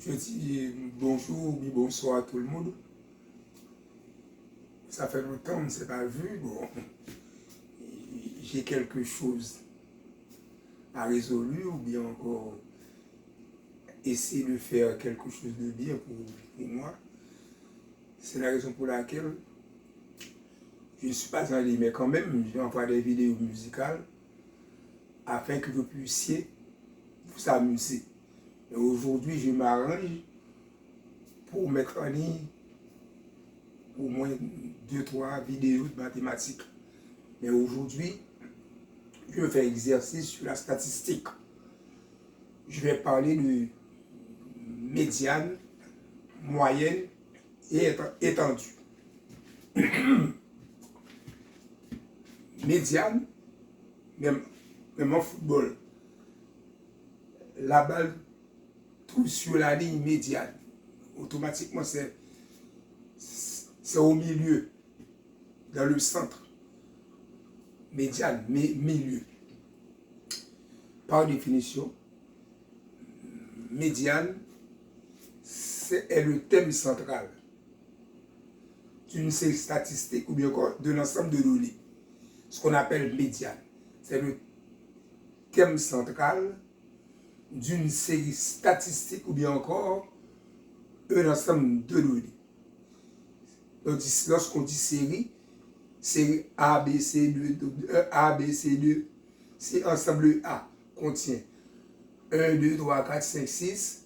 Je dis bonjour ou bonsoir à tout le monde. Ça fait longtemps qu'on ne s'est pas vu. Bon, j'ai quelque chose à résoudre ou bien encore essayer de faire quelque chose de bien pour moi. C'est la raison pour laquelle je ne suis pas allé, mais quand même, j'envoie des vidéos musicales afin que vous puissiez vous amuser. Et aujourd'hui, je m'arrange pour mettre en ligne au moins 2-3 vidéos de mathématiques. Mais aujourd'hui, je vais faire exercice sur la statistique. Je vais parler de médiane, moyenne et étendue. Médiane, même en football, la balle trouve sur la ligne médiane. Automatiquement, c'est au milieu, dans le centre. Médiane, milieu. Par définition, médiane, est le thème central d'une série statistique ou bien encore de l'ensemble de données. Ce qu'on appelle médiane. C'est le thème central d'une série statistique ou bien encore un ensemble de données. Lorsqu'on dit série A, B, C, 2, A, B, C, 2, c'est ensemble A contient 1, 2, 3, 4, 5, 6.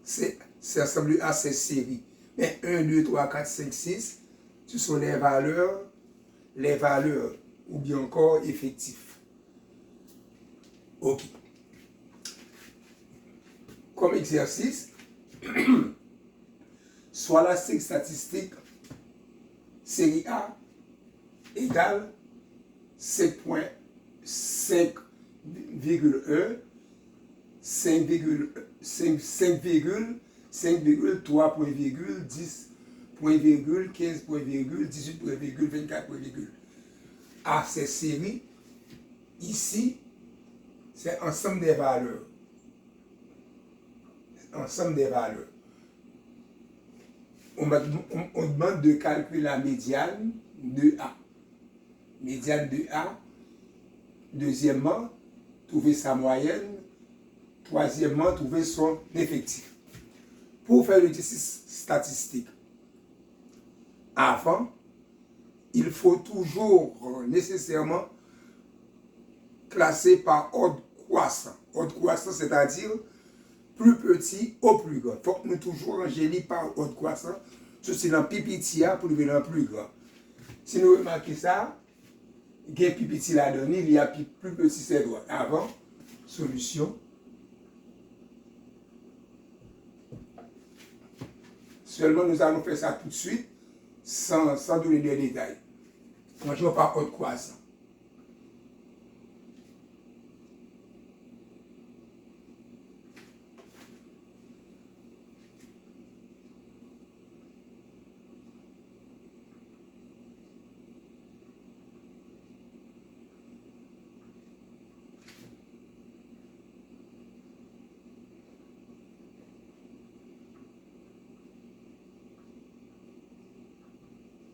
C'est ensemble A, c'est série. Mais 1, 2, 3, 4, 5, 6, ce sont les valeurs ou bien encore effectifs. Ok. Comme exercice, soit la série statistique série A égale 5,1, 5,3, 10, 15, 18, 24. A, c'est série. Ici, c'est ensemble des valeurs. Ensemble des valeurs. On demande de calculer la médiane de A. Médiane de A. Deuxièmement, trouver sa moyenne. Troisièmement, trouver son effectif. Pour faire l'exercice statistique, avant, il faut toujours nécessairement classer par ordre croissant. Ordre croissant, c'est-à-dire plus petit au plus grand. Il faut que nous toujours ranger par ordre croissant. Ceci dans pipitia pour lever dans plus grand. Si nous remarquons ça, il y a pipiti la donné, il y a plus petit c'est droit. Avant, solution. Seulement nous allons faire ça tout de suite, sans donner des détails. Rangeons par ordre croissant.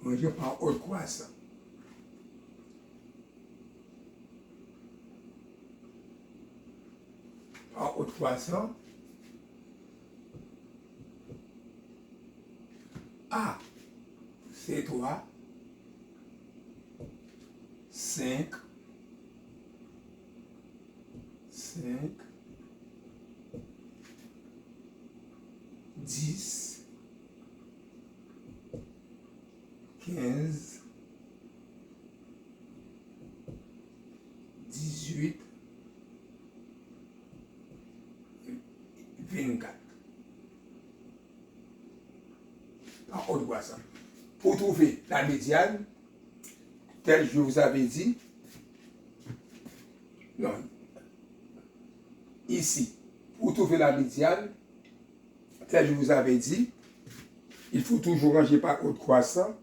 Rangeons par ordre croissant. Par ordre croissant. A, c'est 3, 5, 10, 15, 18, 24. Par ordre croissant. Pour trouver la médiane, tel que je vous avais dit, non, ici, pour trouver la médiane, tel que je vous avais dit, il faut toujours ranger par ordre croissant.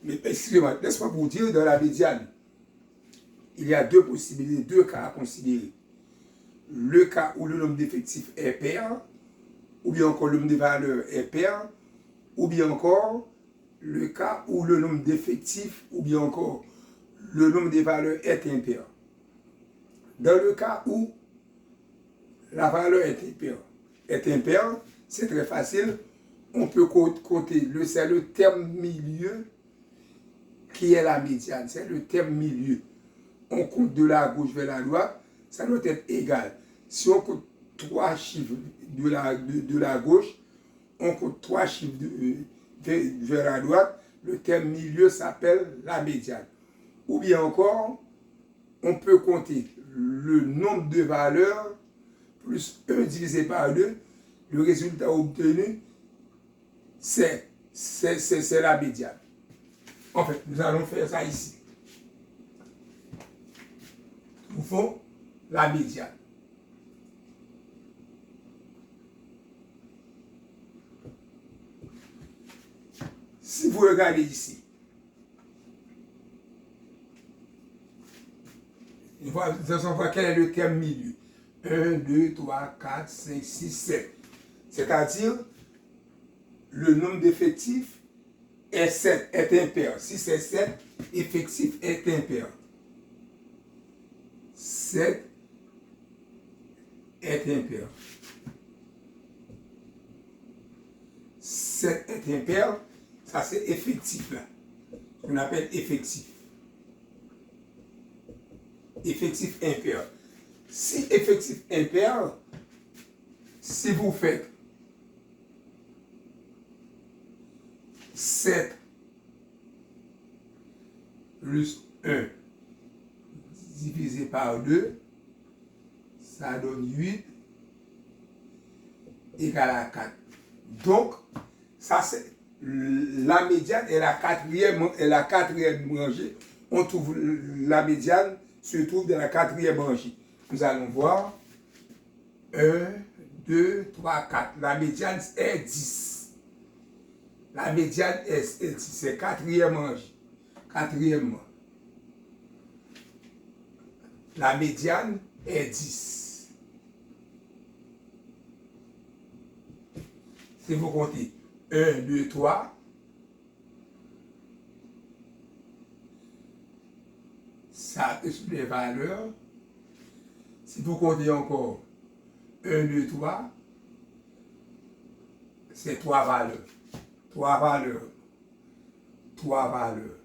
Mais excusez-moi, laisse-moi vous dire, dans la médiane, il y a deux possibilités, deux cas à considérer. Le cas où le nombre d'effectifs est pair ou bien encore le nombre de valeurs est pair, ou bien encore le cas où le nombre d'effectifs, ou bien encore le nombre de valeurs est impair. Dans le cas où la valeur est impair, c'est très facile. On peut compter, c'est le terme milieu qui est la médiane. C'est le terme milieu. On compte de la gauche vers la droite, ça doit être égal. Si on compte 3 chiffres de la gauche, on compte 3 chiffres vers la droite, le terme milieu s'appelle la médiane. Ou bien encore, on peut compter le nombre de valeurs plus 1 divisé par 2, le résultat obtenu, c'est la médiane. En fait, nous allons faire ça ici. Nous faisons la médiane. Si vous regardez ici, on voit quel est le terme milieu. 1, 2, 3, 4, 5, 6, 7. C'est-à-dire, le nombre d'effectifs est 7, est impair. Si c'est 7, effectif est impair. 7 est impair. 7 est impair, ça c'est effectif là. On appelle effectif. Effectif impair. Si effectif impair, si vous faites 7 plus 1 divisé par 2, ça donne 8 égale à 4. Donc, ça c'est la médiane est la quatrième rangée. On trouve la médiane se trouve dans la quatrième rangée. Nous allons voir 1, 2, 3, 4. La médiane est 10. La médiane est 10. C'est quatrième rangée. Quatrièmement. La médiane est 10. Si vous comptez 1, 2, 3, ça est les valeurs. Si vous comptez encore 1, 2, 3, c'est 3 valeurs. 3 valeurs. 3 valeurs.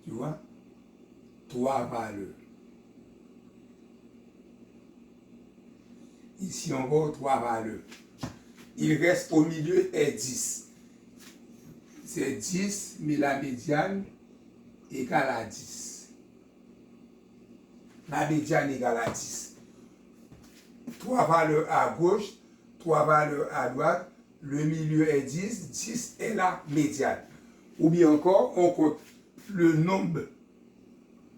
Tu vois? 3 valeurs. Ici encore 3 valeurs. Il reste au milieu est 10. C'est 10, mais la médiane égale à 10. La médiane égale à 10. 3 valeurs à gauche, 3 valeurs à droite, le milieu est 10, 10 est la médiane. Ou bien encore, on compte le nombre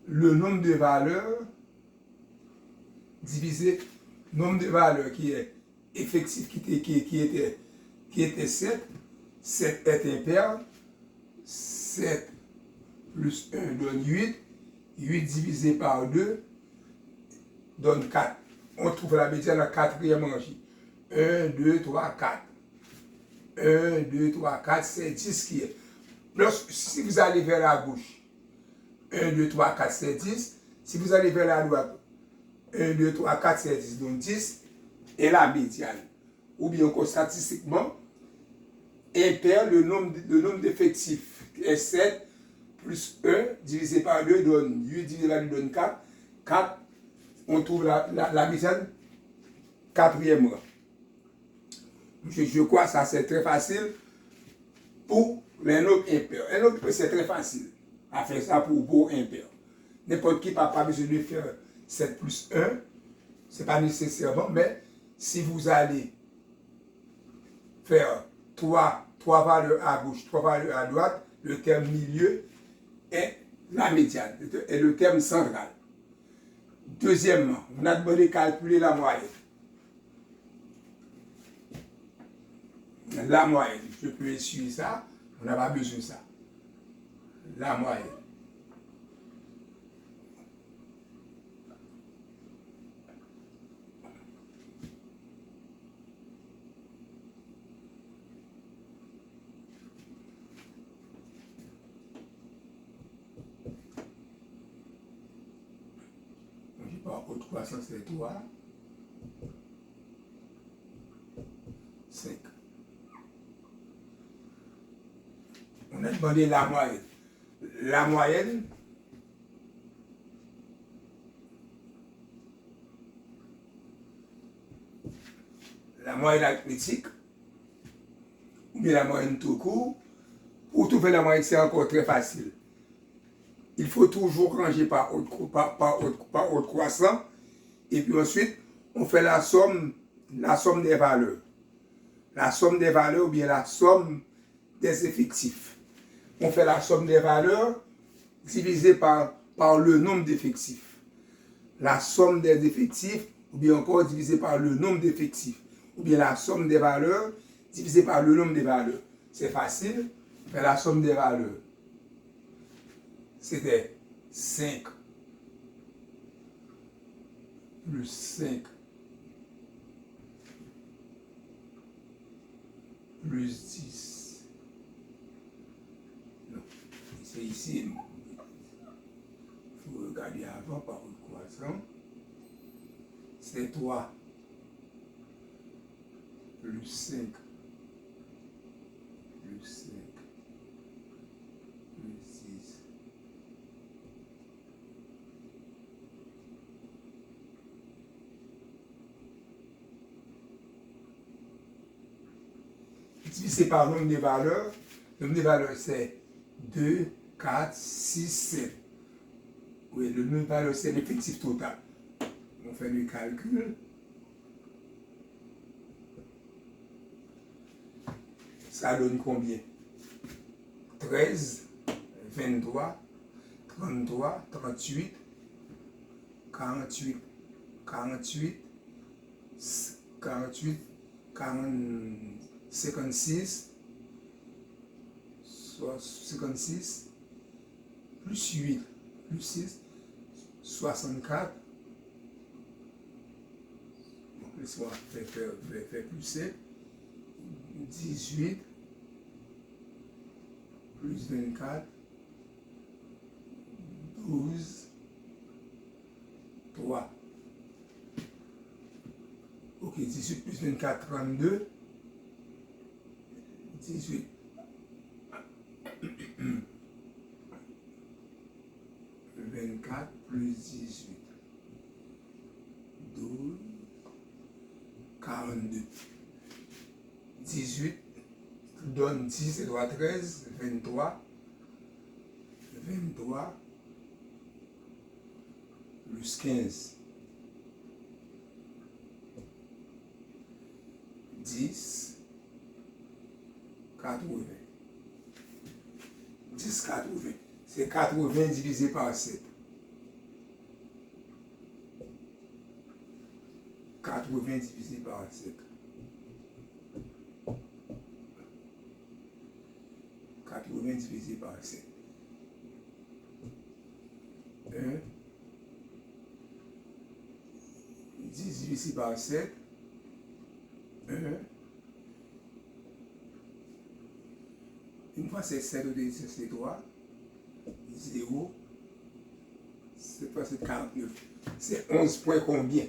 de valeurs divisé nombre de valeurs qui est effectif, qui était 7. 7 est impair. 7 plus 1 donne 8. 8 divisé par 2 donne 4. On trouve la médiane à la quatrième rangée. 1, 2, 3, 4. 1, 2, 3, 4, c'est 10 qui est. Si vous allez vers la gauche, 1, 2, 3, 4, c'est 10. Si vous allez vers la droite, 1, 2, 3, 4, c'est 10. Donc 10 est la médiane. Ou bien encore statistiquement, impair, le nombre d'effectifs est 7 plus 1 divisé par 2 donne 8 divisé par 2 donne 4. 4, on trouve la médiane quatrième rang. Je crois que ça c'est très facile pour les nombres impairs. Un nombre c'est très facile à faire ça pour impair. N'importe qui n'a pas besoin de faire 7 plus 1, ce n'est pas nécessairement, mais si vous allez faire 3 valeurs à gauche, 3 valeurs à droite, le terme milieu est la médiane, est le terme central. Deuxièmement, on a demandé de calculer la moyenne. La moyenne, je peux essuyer ça, on n'a pas besoin de ça. La moyenne. par autre croissance, c'est 3, 5. On a demandé la moyenne. La moyenne, arithmétique, ou bien la moyenne tout court, pour trouver la moyenne, c'est encore très facile. Il faut toujours ranger par ordre croissant, et puis ensuite, on fait la somme des valeurs. La somme des valeurs ou bien la somme des effectifs. On fait la somme des valeurs divisée par le nombre d'effectifs. La somme des effectifs, ou bien encore divisée par le nombre d'effectifs. Ou bien la somme des valeurs divisée par le nombre des valeurs. C'est facile, faire la somme des valeurs. C'était 5 plus 5 plus 10. Non, c'est ici. Il faut regarder avant par une croissant. C'est 3 plus 5 plus 5 plus 10. Divisé par le nombre de valeurs. Le nombre de valeurs, c'est 2, 4, 6, 7. Oui, le nombre de valeurs, c'est l'effectif total. On fait le calcul. Ça donne combien? 13, 23, 33, 38, 48, 48, 48, 40, 56, 56, plus 8, plus 6, 64. Bon, laisse-moi faire plus 7. 18, plus 24, 12, 3. Ok, 18 plus 24, 32. 18. 24 plus 18. 12, 42. 18 donne 10 et 3, 13, 23. 23 plus 15. 10, 80. 10, 80. C'est 80 divisé par 7. 80 divisé par 7. 80 divisé par 7. 1. 10 divisé par 7. 1. Une fois c'est 7 au dessus, c'est 3. 0. 7 fois c'est 49. C'est 11 points combien?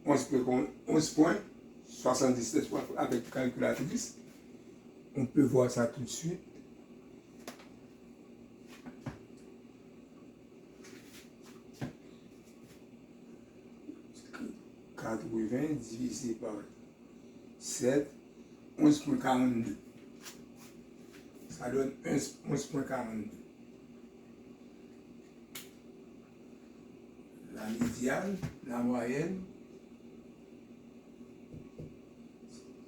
11 points 77 points avec calculatrice. On peut voir ça tout de suite. « 80 divisé par 7, 11,42. Ça donne 11,42. La médiane, la moyenne,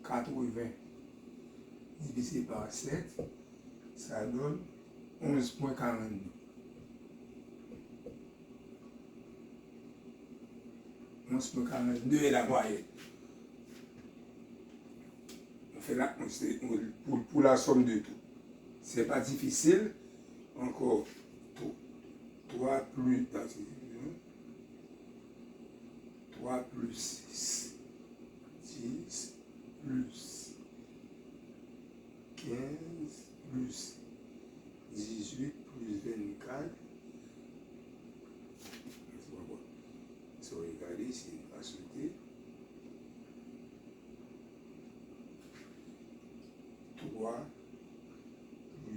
80 divisé par 7, ça donne 11,42. 11,42 est la moyenne. On fait là, pour la somme de tout. C'est pas difficile. Encore 3 plus 3 plus 6, 10 plus 15 plus 18 plus 24.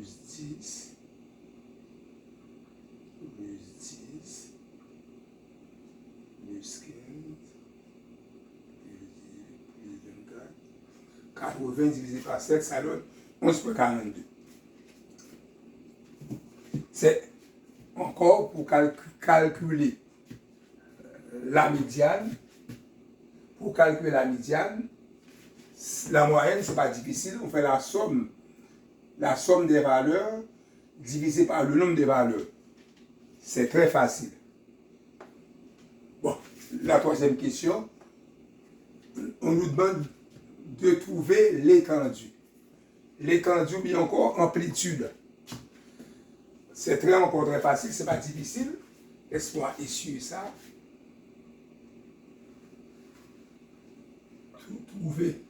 plus 10, plus 10, plus 15, plus 24. 80 divisé par 7, ça donne 11,42. C'est encore pour calculer la médiane. Pour calculer la médiane, la moyenne, ce n'est pas difficile. On fait la somme des valeurs divisée par le nombre de valeurs. C'est très facile. Bon, la troisième question, on nous demande de trouver l'étendue. L'étendue, bien encore, amplitude. C'est encore très facile, c'est pas difficile. Laisse-moi essuyer ça. Trouver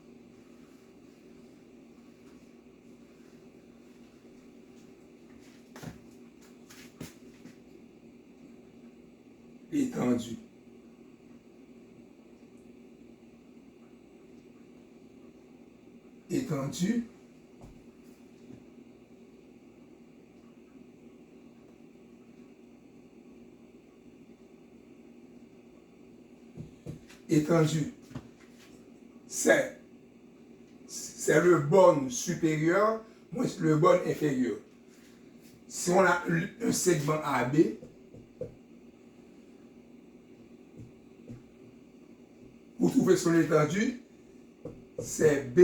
l'étendue. Étendue. Étendue. C'est le borne supérieur moins le borne inférieur. Si on a un segment AB, pour trouver son étendue, c'est B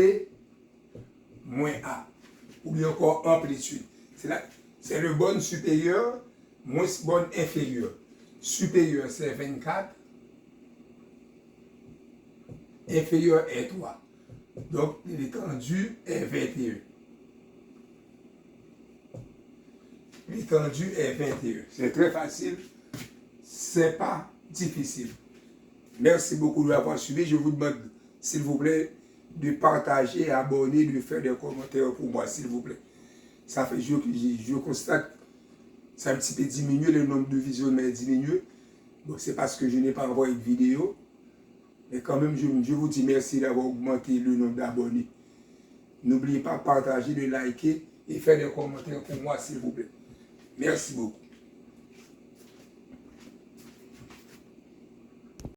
moins A, ou bien encore amplitude. C'est le borne supérieur moins borne inférieur. Supérieur, c'est 24. Inférieur est 3. Donc, l'étendue est 21. L'étendue est 21. C'est très facile. C'est pas difficile. Merci beaucoup de l'avoir suivi. Je vous demande, s'il vous plaît, de partager, abonner, de faire des commentaires pour moi, s'il vous plaît. Ça fait, je constate, ça a un petit peu diminué, le nombre de visionnements diminue. Donc, c'est parce que je n'ai pas envoyé de vidéo. Mais quand même, je vous dis merci d'avoir augmenté le nombre d'abonnés. N'oubliez pas de partager, de liker et faire des commentaires pour moi, s'il vous plaît. Merci beaucoup.